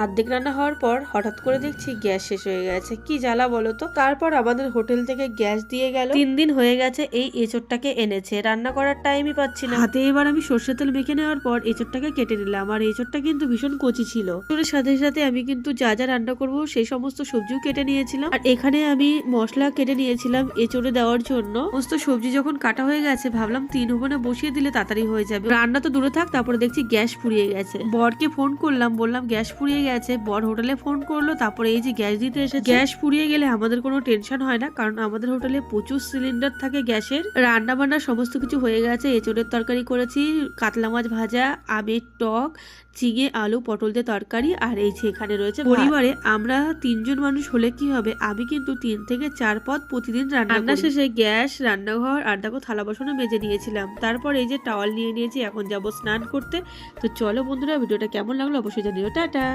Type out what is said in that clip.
অর্ধেক রান্না হওয়ার পর হঠাৎ করে দেখছি গ্যাস শেষ হয়ে গেছে। কি জ্বালা বলো তো। তারপর আমাদের হোটেল থেকে গ্যাস দিয়ে গেল। 3 দিন হয়ে গেছে এই এঁচোড়টাকে এনেছে, রান্না করার টাইমই পাচ্ছি না। হাতে এবার আমি সর্ষের তেল মেখে নেওয়ার পর এঁচোড়টাকে কেটে নিলাম। আর এঁচোড়টা কিন্তু ভীষণ কচি ছিল। এঁচোড়ের সাথে সাথে আমি কিন্তু যা যা রান্না করব সেই সমস্ত সবজিও কেটে নিয়েছিলাম। আর এখানে আমি মশলা কেটে নিয়েছিলাম এঁচোড়ে দেওয়ার জন্য। সমস্ত সবজি যখন কাটা হয়ে গেছে ভাবলাম 3 ওভেনে বসিয়ে দিলে তাড়াতাড়ি হয়ে যাবে। রান্না তো দূরে থাক, তারপরে দেখছি গ্যাস ফুরিয়ে গেছে। বরকে ফোন করলাম, বললাম গ্যাস ফুরিয়ে গেছে। বর হোটেলে ফোন করলো, তারপরে এই যে গ্যাস দিতে এসেছে। গ্যাস ফুরিয়ে গেলে আমাদের কোনো টেনশন হয় না, কারণ আমাদের হোটেলে প্রচুর সিলিন্ডার থাকে গ্যাসের। রান্না বান্না সমস্ত কিছু হয়ে গেছে। এঁচোড়ের তরকারি করেছি, কাতলা মাছ ভাজা, আমের টক, চিঙে আলু পটল দিয়ে তরকারি, আর এই যে এখানে রয়েছে পরিবারে আমরা 3 জন মানুষ হলে কি হবে, আমি কিন্তু 3 থেকে 4 পদ প্রতিদিন রান্না শেষে গ্যাস, রান্নাঘর আর দেখো থালা বাসনও মেজে নিয়েছিলাম। তারপর এই যে টাওয়াল নিয়ে নিয়েছি, এখন যাব স্নান করতে। তো চলো বন্ধুরা, ভিডিওটা কেমন লাগলো অবশ্যই জানিও। টাটা।